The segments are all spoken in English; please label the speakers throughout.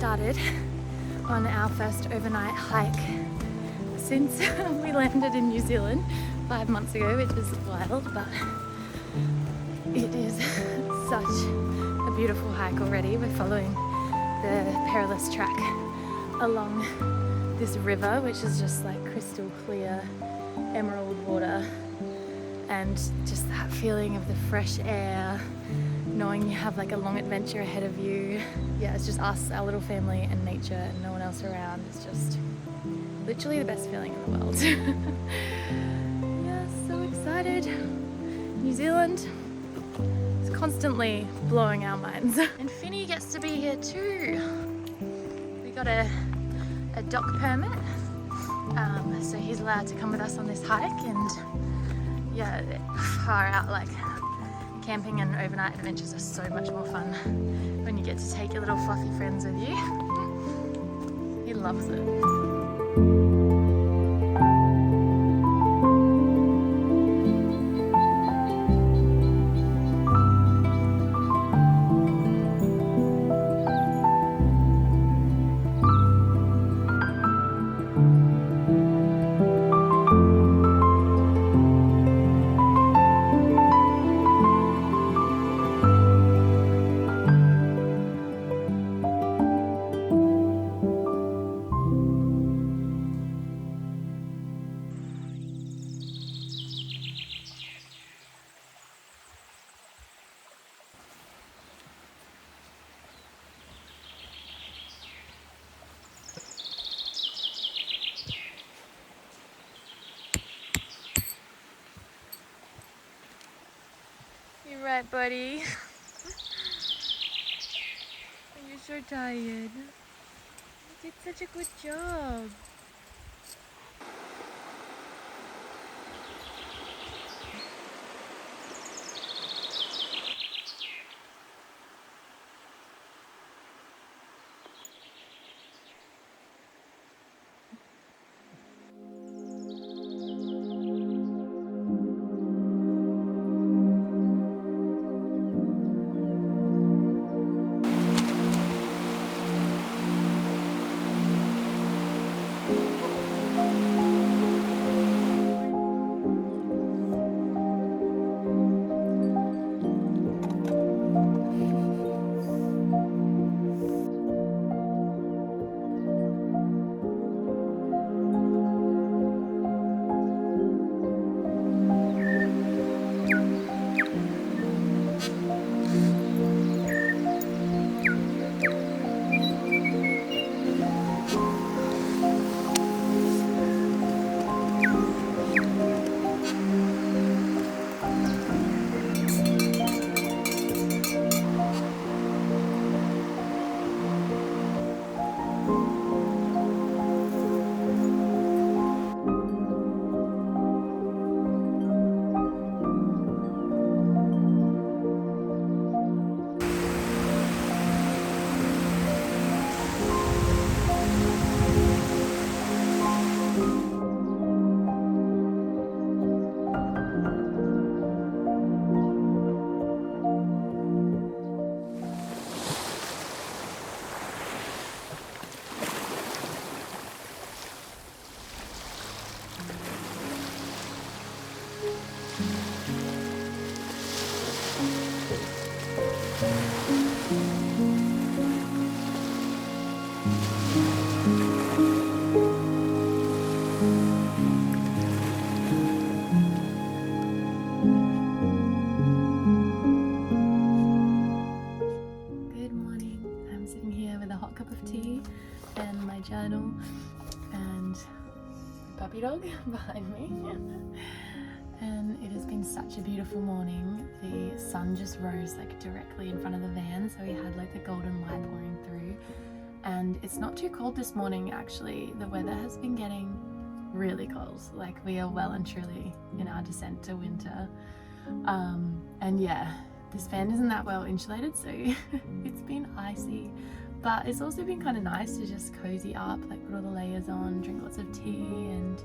Speaker 1: started on our first overnight hike since we landed in New Zealand 5 months ago, which is wild, but it is such a beautiful hike already. We're following the perilous track along this river, which is just like crystal clear emerald water, and just that feeling of the fresh air, knowing you have like a long adventure ahead of you. Yeah, it's just us, our little family, and nature, and no one else around. It's just literally the best feeling in the world. Yeah, so excited. New Zealand is constantly blowing our minds. And Finny gets to be here too. We got a dock permit, so he's allowed to come with us on this hike, and yeah, far out, like camping and overnight adventures are so much more fun when you get to take your little fluffy friends with you. He loves it. You're right, buddy. You're so tired. You did such a good job. Journal and puppy dog behind me. And it has been such a beautiful morning. The sun just rose like directly in front of the van, so we had like the golden light pouring through, and it's not too cold this morning actually. The weather has been getting really cold, like we are well and truly in our descent to winter. And yeah, this van isn't that well insulated, so it's been icy. But it's also been kind of nice to just cozy up, like put all the layers on, drink lots of tea, and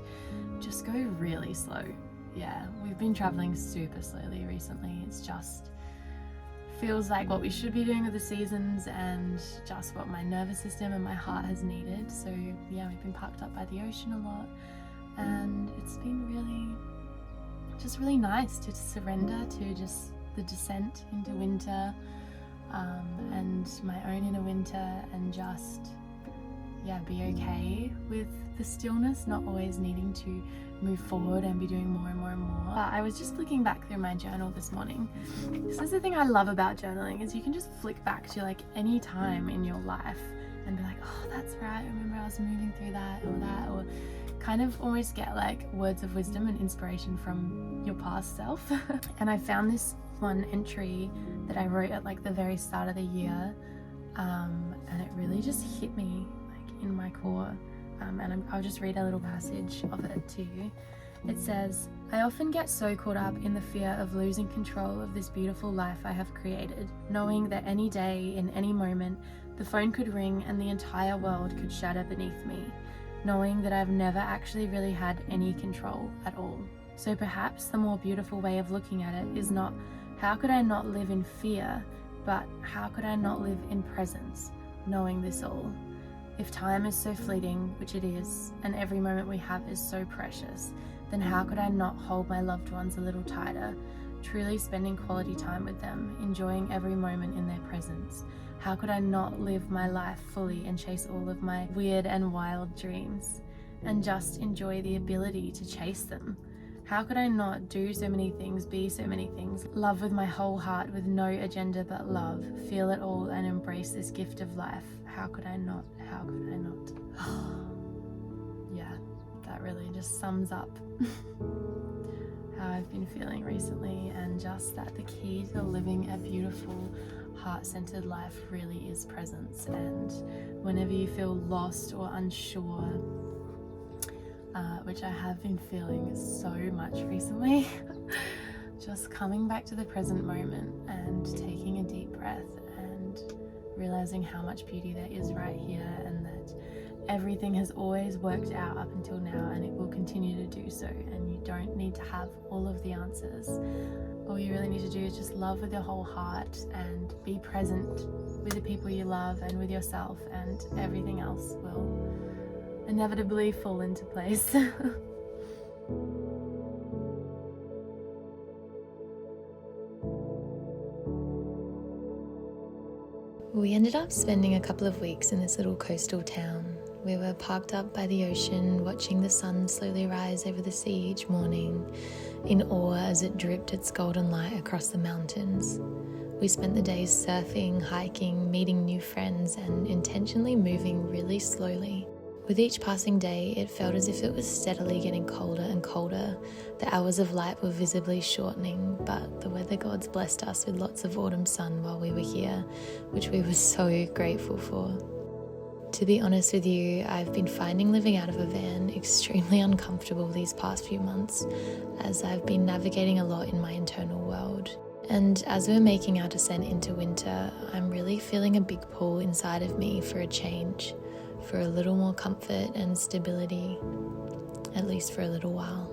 Speaker 1: just go really slow. Yeah, we've been traveling super slowly recently. It's just feels like what we should be doing with the seasons and just what my nervous system and my heart has needed. So yeah, we've been parked up by the ocean a lot, and it's been really nice to surrender to just the descent into winter, and my own inner winter, and just be okay with the stillness, not always needing to move forward and be doing more and more and more. I was just flicking back through my journal this morning. This is the thing I love about journaling, is you can just flick back to like any time in your life and be like, oh, that's right, I remember I was moving through that, or kind of almost get like words of wisdom and inspiration from your past self. And I found this one entry that I wrote at like the very start of the year, and it really just hit me like in my core. And I'll just read a little passage of it to you. It says, I often get so caught up in the fear of losing control of this beautiful life I have created, knowing that any day, in any moment, the phone could ring and the entire world could shatter beneath me, knowing that I've never actually really had any control at all. So perhaps the more beautiful way of looking at it is not, how could I not live in fear, but how could I not live in presence, knowing this all? If time is so fleeting, which it is, and every moment we have is so precious, then how could I not hold my loved ones a little tighter, truly spending quality time with them, enjoying every moment in their presence? How could I not live my life fully and chase all of my weird and wild dreams, and just enjoy the ability to chase them? How could I not do so many things, be so many things, love with my whole heart with no agenda but love, feel it all and embrace this gift of life? How could I not? How could I not? Yeah, that really just sums up how I've been feeling recently, and just that the key to living a beautiful, heart-centered life really is presence. And whenever you feel lost or unsure, which I have been feeling so much recently, just coming back to the present moment and taking a deep breath and realizing how much beauty there is right here, and that everything has always worked out up until now, and it will continue to do so, and you don't need to have all of the answers. All you really need to do is just love with your whole heart and be present with the people you love and with yourself, and everything else will inevitably fall into place. We ended up spending a couple of weeks in this little coastal town. We were parked up by the ocean, watching the sun slowly rise over the sea each morning, in awe as it dripped its golden light across the mountains. We spent the days surfing, hiking, meeting new friends, and intentionally moving really slowly. With each passing day, it felt as if it was steadily getting colder and colder. The hours of light were visibly shortening, but the weather gods blessed us with lots of autumn sun while we were here, which we were so grateful for. To be honest with you, I've been finding living out of a van extremely uncomfortable these past few months, as I've been navigating a lot in my internal world. And as we're making our descent into winter, I'm really feeling a big pull inside of me for a change, for a little more comfort and stability, at least for a little while.